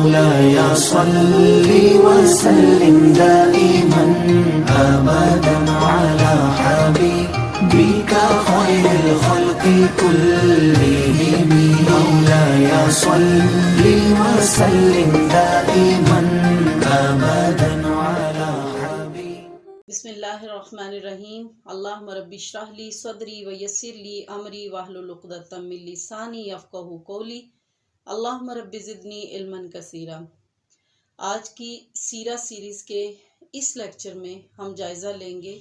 مولاي صل وسلم دائما أبدا على حبيبك خير الخلق كلهم مولاي صل وسلم دائما أبدا على حبيبك. بسم اللہ الرحمن الرحیم. اللہم رب اشرح لی صدری ویسر لی امری واحلل عقدۃ من لسانی یفقہوا قولی. اللہم رب زدنی علما کثیرا. آج کی سیرہ سیریز کے اس لیکچر میں ہم جائزہ لیں گے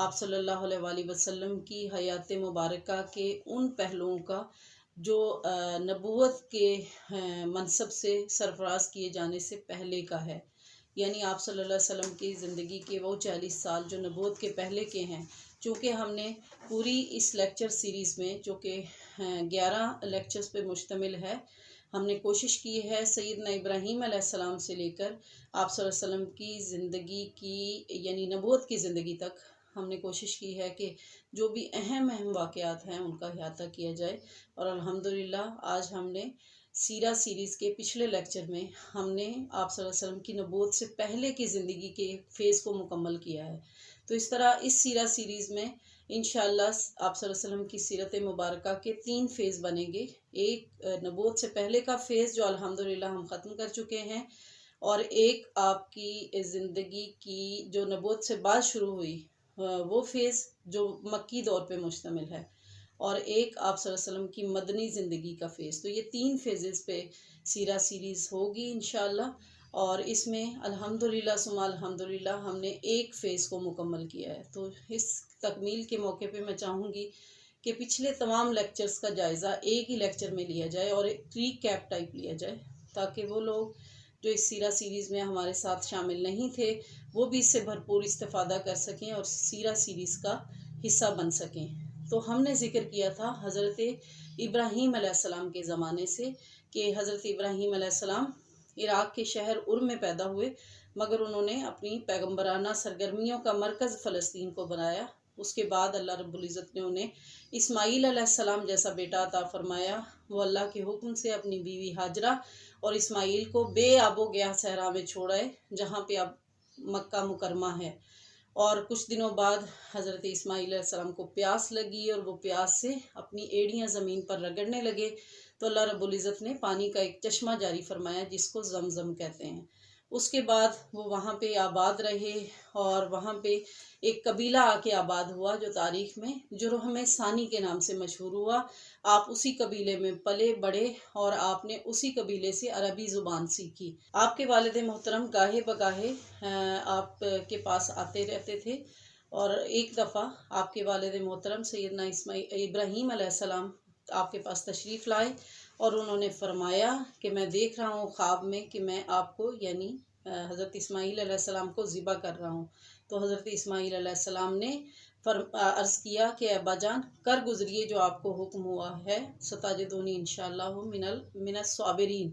آپ صلی اللہ علیہ وآلہ وسلم کی حیات مبارکہ کے ان پہلوؤں کا جو نبوت کے منصب سے سرفراز کیے جانے سے پہلے کا ہے. یعنی آپ صلی اللہ علیہ وسلم کی زندگی کے وہ 40 سال جو نبوت کے پہلے کے ہیں. چونکہ ہم نے پوری اس لیکچر سیریز میں جو کہ 11 لیکچرز پہ مشتمل ہے، ہم نے کوشش کی ہے سیدنا ابراہیم علیہ السلام سے لے کر آپ صلی اللہ علیہ وسلم کی زندگی کی یعنی نبوت کی زندگی تک ہم نے کوشش کی ہے کہ جو بھی اہم واقعات ہیں ان کا احاطہ کیا جائے. اور الحمدللہ آج ہم نے سیرہ سیریز کے پچھلے لیکچر میں ہم نے آپ صلی اللہ علیہ وسلم کی نبوت سے پہلے کی زندگی کے فیز کو مکمل کیا ہے. تو اس طرح اس سیرہ سیریز میں انشاءاللہ آپ صلی اللہ علیہ وسلم کی سیرت مبارکہ کے 3 فیز بنیں گے. ایک نبوت سے پہلے کا فیز جو الحمدللہ ہم ختم کر چکے ہیں، اور ایک آپ کی زندگی کی جو نبوت سے بعد شروع ہوئی وہ فیز جو مکی دور پہ مشتمل ہے، اور ایک آپ صلی اللہ علیہ وسلم کی مدنی زندگی کا فیز. تو یہ 3 فیزز پہ سیرہ سیریز ہوگی انشاءاللہ. اور اس میں الحمدللہ ثم الحمدللہ ہم نے ایک فیز کو مکمل کیا ہے. تو اس تکمیل کے موقع پہ میں چاہوں گی کہ پچھلے تمام لیکچرز کا جائزہ ایک ہی لیکچر میں لیا جائے اور ایک ریکیپ ٹائپ لیا جائے، تاکہ وہ لوگ جو اس سیرہ سیریز میں ہمارے ساتھ شامل نہیں تھے وہ بھی اس سے بھرپور استفادہ کر سکیں اور سیرہ سیریز کا حصہ بن سکیں. تو ہم نے ذکر کیا تھا حضرت ابراہیم علیہ السلام کے زمانے سے کہ حضرت ابراہیم علیہ السلام عراق کے شہر میں پیدا ہوئے، مگر انہوں نے اپنی پیغمبرانہ سرگرمیوں کا مرکز فلسطین کو بنایا. اس کے بعد اللہ رب العزت نے انہیں اسماعیل علیہ السلام جیسا بیٹا عطا فرمایا. وہ اللہ کے حکم سے اپنی بیوی ہاجرہ اور اسماعیل کو بے آب و گیاہ صحرا میں چھوڑ آئے، جہاں پہ اب مکہ مکرمہ ہے. اور کچھ دنوں بعد حضرت اسماعیل علیہ السلام کو پیاس لگی اور وہ پیاس سے اپنی ایڑیاں زمین پر رگڑنے لگے، تو اللہ رب العزت نے پانی کا ایک چشمہ جاری فرمایا جس کو زمزم کہتے ہیں. اس کے بعد وہ وہاں پہ آباد رہے، اور وہاں پہ ایک قبیلہ آ کے آباد ہوا جو تاریخ میں جرہم ثانی کے نام سے مشہور ہوا. آپ اسی قبیلے میں پلے بڑھے اور آپ نے اسی قبیلے سے عربی زبان سیکھی. آپ کے والد محترم گاہے بگاہے آپ کے پاس آتے رہتے تھے، اور ایک دفعہ آپ کے والد محترم سیدنا ابراہیم علیہ السلام آپ کے پاس تشریف لائے، اور انہوں نے فرمایا کہ میں دیکھ رہا ہوں خواب میں کہ میں آپ کو یعنی حضرت اسماعیل علیہ السلام کو ذبح کر رہا ہوں. تو حضرت اسماعیل علیہ السلام نے عرض کیا کہ ابا جان کر گزریے جو آپ کو حکم ہوا ہے، ستاجدونی انشاءاللہ من الصابرین.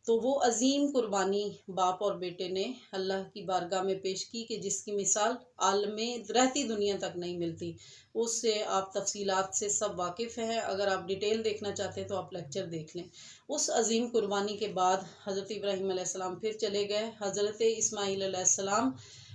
تو وہ عظیم قربانی باپ اور بیٹے نے اللہ کی بارگاہ میں پیش کی کہ جس کی مثال عالم رہتی دنیا تک نہیں ملتی. اس سے آپ تفصیلات سے سب واقف ہیں، اگر آپ ڈیٹیل دیکھنا چاہتے ہیں تو آپ لیکچر دیکھ لیں. اس عظیم قربانی کے بعد حضرت ابراہیم علیہ السلام پھر چلے گئے. حضرت اسماعیل علیہ السلام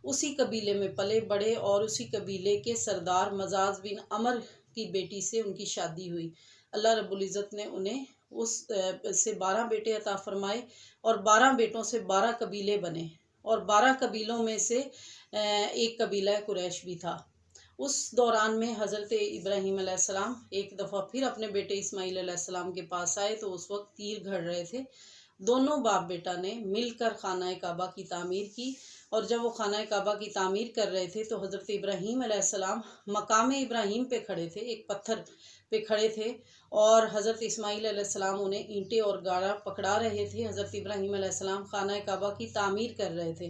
اسی قبیلے میں پلے بڑھے، اور اسی قبیلے کے سردار مزاز بن عمر کی بیٹی سے ان کی شادی ہوئی. اللہ رب العزت نے انہیں اس سے 12 بیٹے عطا فرمائے، اور 12 بیٹوں سے 12 قبیلے بنے، اور 12 قبیلوں میں سے ایک قبیلہ قریش بھی تھا. اس دوران میں حضرت ابراہیم علیہ السلام ایک دفعہ پھر اپنے بیٹے اسماعیل علیہ السلام کے پاس آئے، تو اس وقت تیر گھڑ رہے تھے. دونوں باپ بیٹا نے مل کر خانہ کعبہ کی تعمیر کی، اور جب وہ خانہ کعبہ کی تعمیر کر رہے تھے تو حضرت ابراہیم علیہ السلام مقام ابراہیم پہ کھڑے تھے، ایک پتھر پہ کھڑے تھے، اور حضرت اسماعیل علیہ السلام انہیں اینٹیں اور گاڑا پکڑا رہے تھے. حضرت ابراہیم علیہ السلام خانہ کعبہ کی تعمیر کر رہے تھے،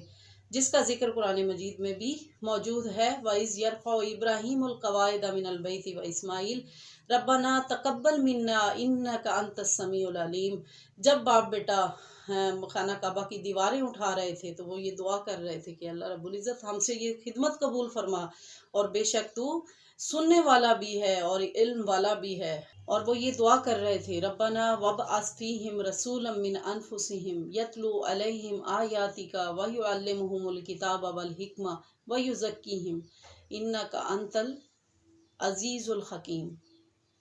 جس کا ذکر قرآن مجید میں بھی موجود ہے. وَإِذْ يَرْفَعُ إِبْرَاهِيمُ الْقَوَاعِدَ مِنَ الْبَيْتِ وَإِسْمَاعِيلُ ربنا تقبل منا انک انت السمیع العلیم۔ جب باپ بیٹا خانہ کعبہ کی دیواریں اٹھا رہے تھے تو وہ یہ دعا کر رہے تھے کہ اللہ رب العزت ہم سے یہ خدمت قبول فرما، اور بے شک تو سننے والا بھی ہے اور علم والا بھی ہے۔ اور وہ یہ دعا کر رہے تھے ربنا وابعث فیہم رسولا من انفسہم یتلو علیہم آیاتک ویعلمہم الکتاب والحکمہ ویزکیہم انک انت العزیز الحکیم۔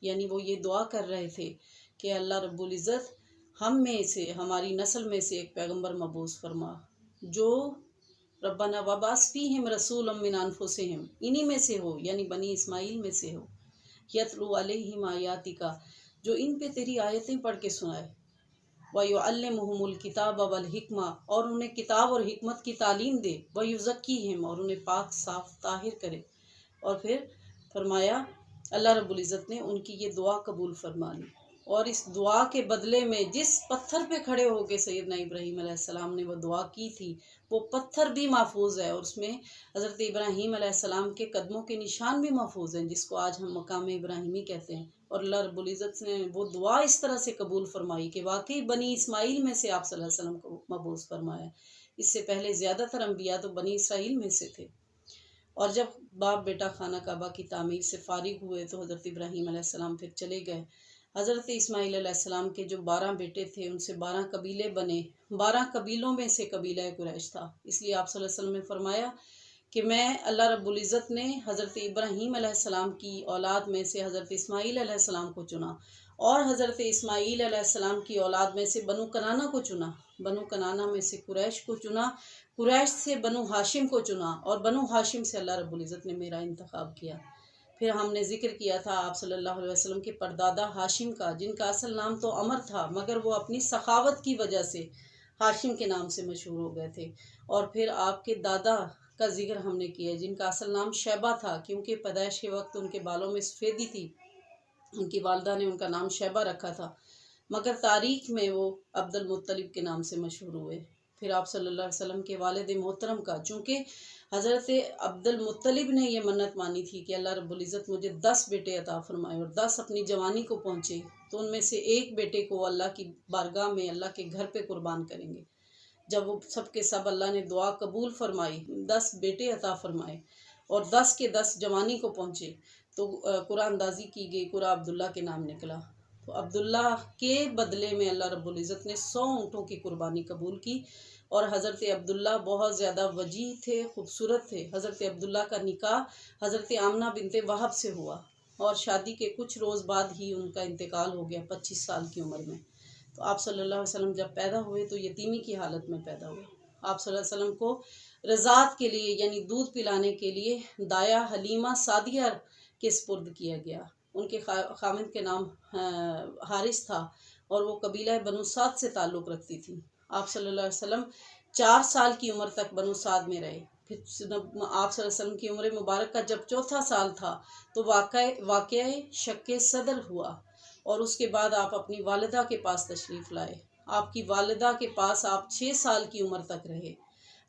یعنی وہ یہ دعا کر رہے تھے کہ اللہ رب العزت ہم میں سے، ہماری نسل میں سے ایک پیغمبر مبعوث فرما جو ربنا وابعث فیہم رسولا من انفسہم، انہی میں سے ہو، یعنی بنی اسماعیل میں سے ہو، یتلو علیہم آیاتک، جو ان پہ تیری آیتیں پڑھ کے سنائے، وَيُعَلِّمُهُمُ الْكِتَابَ وَالْحِکْمَةَ، اور انہیں کتاب اور حکمت کی تعلیم دے، وَيُزَكِّيهِمْ، اور انہیں پاک صاف طاہر کرے۔ اور پھر فرمایا اللہ رب العزت نے ان کی یہ دعا قبول فرما لی، اور اس دعا کے بدلے میں جس پتھر پہ کھڑے ہو کے سیدنا ابراہیم علیہ السلام نے وہ دعا کی تھی وہ پتھر بھی محفوظ ہے، اور اس میں حضرت ابراہیم علیہ السلام کے قدموں کے نشان بھی محفوظ ہیں، جس کو آج ہم مقام ابراہیمی کہتے ہیں۔ اور اللہ رب العزت نے وہ دعا اس طرح سے قبول فرمائی کہ واقعی بنی اسماعیل میں سے آپ صلی اللہ علیہ وسلم کو مبعوث فرمایا۔ اس سے پہلے زیادہ تر انبیاء تو بنی اسرائیل میں سے تھے۔ اور جب باپ بیٹا خانہ کعبہ کی تعمیر سے فارغ ہوئے تو حضرت ابراہیم علیہ السلام پھر چلے گئے۔ حضرت اسماعیل علیہ السلام کے جو 12 بیٹے تھے ان سے 12 قبیلے بنے، 12 قبیلوں میں سے قبیلہ قریش تھا۔ اس لیے آپ صلی اللہ علیہ وسلم نے فرمایا کہ میں اللہ رب العزت نے حضرت ابراہیم علیہ السلام کی اولاد میں سے حضرت اسماعیل علیہ السلام کو چنا، اور حضرت اسماعیل علیہ السلام کی اولاد میں سے بنو کنانہ کو چنا، بنو کنانہ میں سے قریش کو چنا، قریش سے بنو ہاشم کو چنا، اور بنو ہاشم سے اللہ رب العزت نے میرا انتخاب کیا۔ پھر ہم نے ذکر کیا تھا آپ صلی اللہ علیہ وسلم کے پردادا ہاشم کا، جن کا اصل نام تو عمر تھا، مگر وہ اپنی سخاوت کی وجہ سے ہاشم کے نام سے مشہور ہو گئے تھے۔ اور پھر آپ کے دادا کا ذکر ہم نے کیا جن کا اصل نام شیبہ تھا، کیونکہ پیدائش کے وقت ان کے بالوں میں سفیدی تھی، ان کی والدہ نے ان کا نام شیبہ رکھا تھا، مگر تاریخ میں وہ عبد المطلب کے نام سے مشہور ہوئے۔ پھر آپ صلی اللہ علیہ وسلم کے والد محترم کا، چونکہ حضرت عبد المطلب نے یہ منت مانی تھی کہ اللہ رب العزت مجھے 10 بیٹے عطا فرمائے اور 10 اپنی جوانی کو پہنچے تو ان میں سے ایک بیٹے کو اللہ کی بارگاہ میں اللہ کے گھر پہ قربان کریں گے۔ جب وہ سب کے سب اللہ نے دعا قبول فرمائی، 10 بیٹے عطا فرمائے اور 10 کے 10 جوانی کو پہنچے تو قرآن اندازی کی گئی، قرآن عبداللہ کے نام نکلا۔ تو عبداللہ کے بدلے میں اللہ رب العزت نے 100 اونٹوں کی قربانی قبول کی، اور حضرت عبداللہ بہت زیادہ وجیح تھے، خوبصورت تھے۔ حضرت عبداللہ کا نکاح حضرت آمنہ بنت وہب سے ہوا، اور شادی کے کچھ روز بعد ہی ان کا انتقال ہو گیا 25 سال کی عمر میں۔ تو آپ صلی اللہ علیہ وسلم جب پیدا ہوئے تو یتیمی کی حالت میں پیدا ہوئے۔ آپ صلی اللہ علیہ وسلم کو رضاعت کے لیے یعنی دودھ پلانے کے لیے دایا حلیمہ سعدیہ کے سپرد کیا گیا۔ ان کے خاوند کے نام حارث تھا اور وہ قبیلہ بنو سعد سے تعلق رکھتی تھی۔ آپ صلی اللہ علیہ وسلم 4 سال کی عمر تک بنو سعد میں رہے۔ پھر آپ صلی اللہ علیہ وسلم کی عمر مبارکہ جب 4تھا سال تھا تو واقعہ شق صدر ہوا، اور اس کے بعد آپ اپنی والدہ کے پاس تشریف لائے۔ آپ کی والدہ کے پاس آپ 6 سال کی عمر تک رہے۔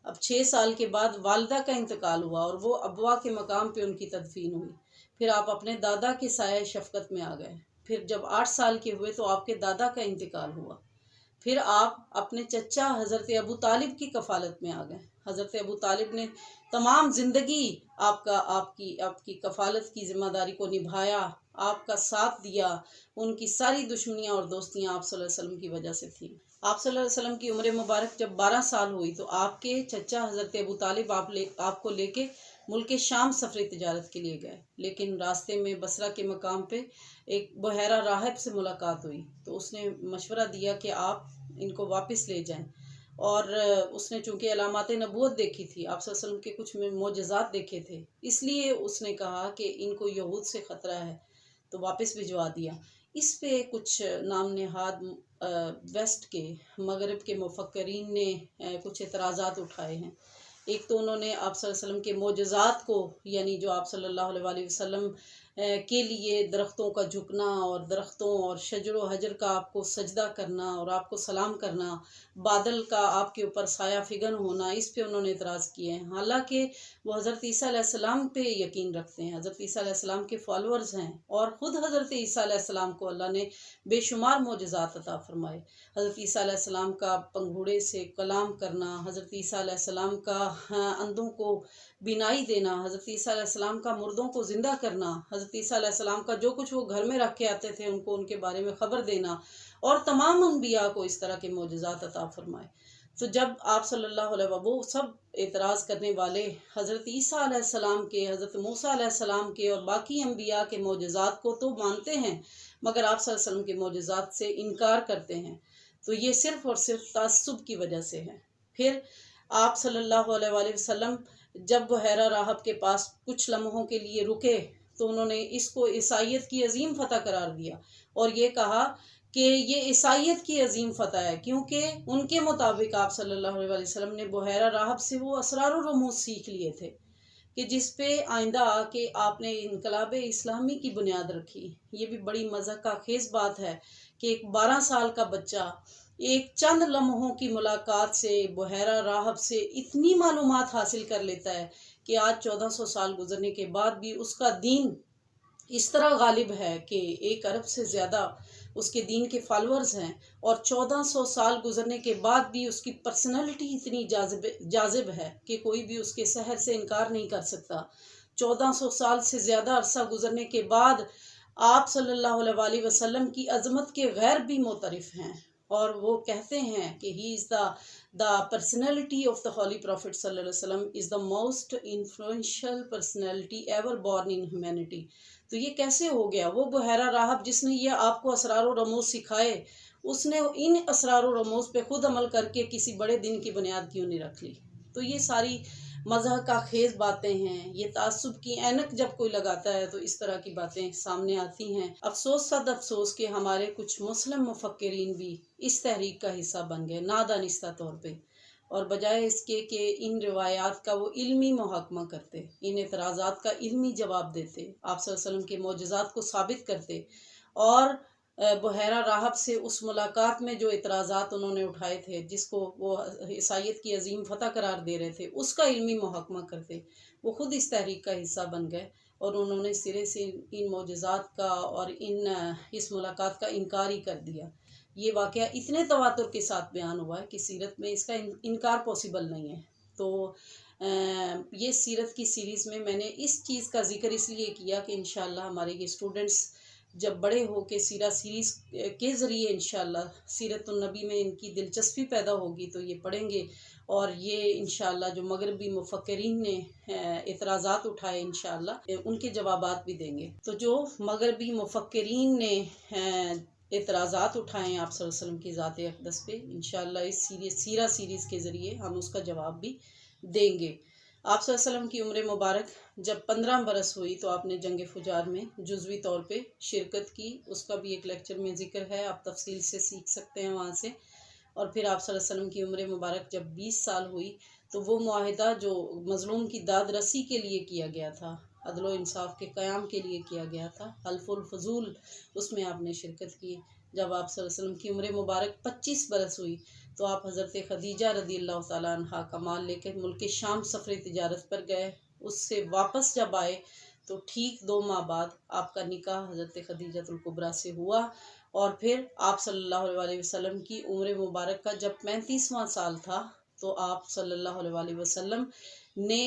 اب 6 سال کے بعد والدہ کا انتقال ہوا اور وہ ابوا کے مقام پہ ان کی تدفین ہوئی۔ پھر آپ اپنے دادا کے سایہ شفقت میں آ گئے۔ پھر جب 8 سال کے ہوئے تو آپ کے دادا کا انتقال ہوا۔ پھر آپ اپنے چچا حضرت ابو طالب کی کفالت میں آ گئے۔ حضرت ابو طالب نے تمام زندگی آپ کی کفالت کی ذمہ داری کو نبھایا، آپ کا ساتھ دیا۔ ان کی ساری دشمنیاں اور دوستیاں آپ صلی اللہ علیہ وسلم کی وجہ سے تھیں۔ آپ صلی اللہ علیہ وسلم کی عمر مبارک جب 12 سال ہوئی تو آپ کے چچا حضرت ابو طالب آپ کو لے کے ملک شام سفر تجارت کے لیے گئے، لیکن راستے میں بصرہ کے مقام پہ ایک بحیرہ راہب سے ملاقات ہوئی تو اس نے مشورہ دیا کہ آپ ان کو واپس لے جائیں، اور اس نے چونکہ علامات نبوت دیکھی تھی، آپ صلی اللہ علیہ وسلم کے کچھ معجزات دیکھے تھے، اس لیے اس نے کہا کہ ان کو یہود سے خطرہ ہے تو واپس بھجوا دیا۔ اس پہ کچھ نام نہاد ویسٹ کے مغرب کے مفکرین نے کچھ اعتراضات اٹھائے ہیں۔ ایک تو انہوں نے آپ صلی اللہ علیہ وسلم کے معجزات کو، یعنی جو آپ صلی اللہ علیہ وسلم کے لیے درختوں کا جھکنا اور درختوں اور شجر و حجر کا آپ کو سجدہ کرنا اور آپ کو سلام کرنا، بادل کا آپ کے اوپر سایہ فگن ہونا، اس پہ انہوں نے اعتراض کیے ہیں۔ حالانکہ وہ حضرت عیسیٰ علیہ السلام پہ یقین رکھتے ہیں، حضرت عیسیٰ علیہ السلام کے فالورز ہیں، اور خود حضرت عیسیٰ علیہ السلام کو اللہ نے بے شمار معجزات عطا فرمائے۔ حضرت عیسیٰ علیہ السلام کا پنگھوڑے سے کلام کرنا، حضرت عیسیٰ علیہ السلام کا اندھوں کو بینائی دینا، حضرت عیسیٰ علیہ السلام کا مردوں کو زندہ کرنا، حضرت عیسیٰ علیہ السلام کا جو کچھ وہ گھر میں رکھ کے آتے تھے ان کو ان کے بارے میں خبر دینا، اور تمام انبیاء کو اس طرح کے معجزات عطا فرمائے۔ تو جب آپ صلی اللہ علیہ وسلم وہ سب اعتراض کرنے والے حضرت عیسیٰ علیہ السلام کے، حضرت موسیٰ علیہ السلام کے اور باقی انبیاء کے معجزات کو تو مانتے ہیں، مگر آپ صلی اللہ علیہ وسلم کے معجزات سے انکار کرتے ہیں، تو یہ صرف اور صرف تعصب کی وجہ سے ہے۔ پھر آپ صلی اللہ علیہ وآلہ وسلم جب بحیرہ راہب کے پاس کچھ لمحوں کے لیے رکے تو انہوں نے اس کو عیسائیت کی عظیم فتح قرار دیا، اور یہ کہا کہ یہ عیسائیت کی عظیم فتح ہے، کیونکہ ان کے مطابق آپ صلی اللہ علیہ وآلہ وسلم نے بحیرہ راہب سے وہ اسرار و رموز سیکھ لیے تھے کہ جس پہ آئندہ آ کے آپ نے انقلاب اسلامی کی بنیاد رکھی۔ یہ بھی بڑی مضحکہ خیز بات ہے کہ ایک 12 سال کا بچہ ایک چند لمحوں کی ملاقات سے بحیرہ راہب سے اتنی معلومات حاصل کر لیتا ہے کہ آج 1400 سال گزرنے کے بعد بھی اس کا دین اس طرح غالب ہے کہ 1 ارب سے زیادہ اس کے دین کے فالورز ہیں، اور 1400 سال گزرنے کے بعد بھی اس کی پرسنالٹی اتنی جاذب ہے کہ کوئی بھی اس کے سحر سے انکار نہیں کر سکتا۔ 1400 سال سے زیادہ عرصہ گزرنے کے بعد آپ صلی اللہ علیہ وآلہ وسلم کی عظمت کے غیر بھی معترف ہیں، اور وہ کہتے ہیں کہ ہی از the personality of the holy prophet صلی اللہ علیہ وسلم is the most influential personality ever born in humanity۔ تو یہ کیسے ہو گیا؟ وہ بحیرہ راہب جس نے یہ آپ کو اسرار و رموز سکھائے، اس نے ان اسرار و رموز پہ خود عمل کر کے کسی بڑے دن کی بنیاد کیوں نہیں رکھ لی؟ تو یہ ساری مضحکہ خیز باتیں ہیں، یہ تعصب کی اینک جب کوئی لگاتا ہے تو اس طرح کی باتیں سامنے آتی ہیں۔ افسوس صد افسوس کہ ہمارے کچھ مسلم مفکرین بھی اس تحریک کا حصہ بن گئے نادانستہ طور پہ، اور بجائے اس کے کہ ان روایات کا وہ علمی محاکمہ کرتے، ان اعتراضات کا علمی جواب دیتے، آپ صلی اللہ علیہ وسلم کے معجزات کو ثابت کرتے، اور بحیرہ راہب سے اس ملاقات میں جو اعتراضات انہوں نے اٹھائے تھے، جس کو وہ عیسائیت کی عظیم فتح قرار دے رہے تھے، اس کا علمی محاکمہ کرتے، وہ خود اس تحریک کا حصہ بن گئے، اور انہوں نے سرے سے ان معجزات کا اور اس ملاقات کا انکار ہی کر دیا۔ یہ واقعہ اتنے تواتر کے ساتھ بیان ہوا ہے کہ سیرت میں اس کا انکار پاسبل نہیں ہے۔ تو یہ سیرت کی سیریز میں نے اس چیز کا ذکر اس لیے کیا کہ انشاءاللہ ہمارے یہ اسٹوڈنٹس جب بڑے ہو کے سیرہ سیریز کے ذریعے انشاءاللہ سیرت النبی میں ان کی دلچسپی پیدا ہوگی تو یہ پڑھیں گے، اور یہ انشاءاللہ جو مغربی مفکرین نے اعتراضات اٹھائے انشاءاللہ ان کے جوابات بھی دیں گے۔ تو جو مغربی مفکرین نے اعتراضات اٹھائے ہیں آپ صلی اللہ علیہ وسلم کی ذات اقدس پہ، انشاءاللہ اس سیرہ سیریز کے ذریعے ہم اس کا جواب بھی دیں گے۔ آپ صلی اللہ علیہ وسلم کی عمر مبارک جب 15 برس ہوئی تو آپ نے جنگ فجار میں جزوی طور پہ شرکت کی، اس کا بھی ایک لیکچر میں ذکر ہے، آپ تفصیل سے سیکھ سکتے ہیں وہاں سے۔ اور پھر آپ صلی اللہ علیہ وسلم کی عمر مبارک جب 20 سال ہوئی تو وہ معاہدہ جو مظلوم کی داد رسی کے لیے کیا گیا تھا، عدل و انصاف کے قیام کے لیے کیا گیا تھا، حلف الفضول، اس میں آپ نے شرکت کی۔ جب آپ صلی اللہ علیہ وسلم کی عمر مبارک 25 برس ہوئی تو آپ حضرت خدیجہ رضی اللہ تعالیٰ عنہا کا مال لے کر ملک شام سفر تجارت پر گئے۔ اس سے واپس جب آئے تو ٹھیک 2 ماہ بعد آپ کا نکاح حضرت خدیجہ الکبریٰ سے ہوا، اور پھر آپ صلی اللہ علیہ وسلم کی عمر مبارک کا جب 35واں سال تھا تو آپ صلی اللہ علیہ وسلم نے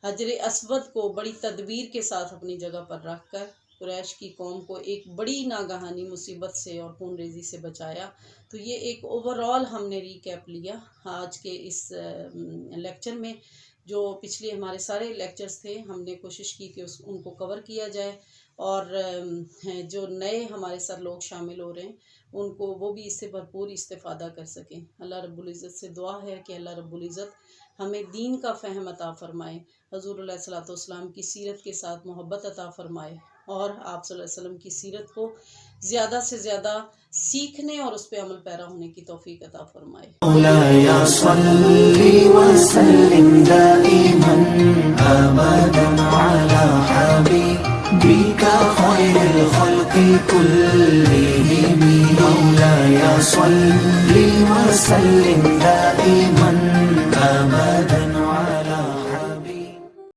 حجر اسود کو بڑی تدبیر کے ساتھ اپنی جگہ پر رکھ کر قریش کی قوم کو ایک بڑی ناگہانی مصیبت سے اور خون ریزی سے بچایا۔ تو یہ ایک اوورآل ہم نے ریکیپ لیا آج کے اس لیکچر میں۔ جو پچھلے ہمارے سارے لیکچرز تھے ہم نے کوشش کی کہ ان کو کور کیا جائے، اور جو نئے ہمارے ساتھ لوگ شامل ہو رہے ہیں ان کو وہ بھی اس سے بھرپور استفادہ کر سکیں۔ اللہ رب العزت سے دعا ہے کہ اللہ رب العزت ہمیں دین کا فہم عطا فرمائے، حضور علیہ الصلوۃ والسلام کی سیرت کے ساتھ محبت عطا فرمائے، اور آپ صلی اللہ علیہ وسلم کی سیرت کو زیادہ سے زیادہ سیکھنے اور اس پہ عمل پیرا ہونے کی توفیق عطا فرمائے۔ مولاي صل وسلم دائما أبدا على حبيبك صل وسلم دائما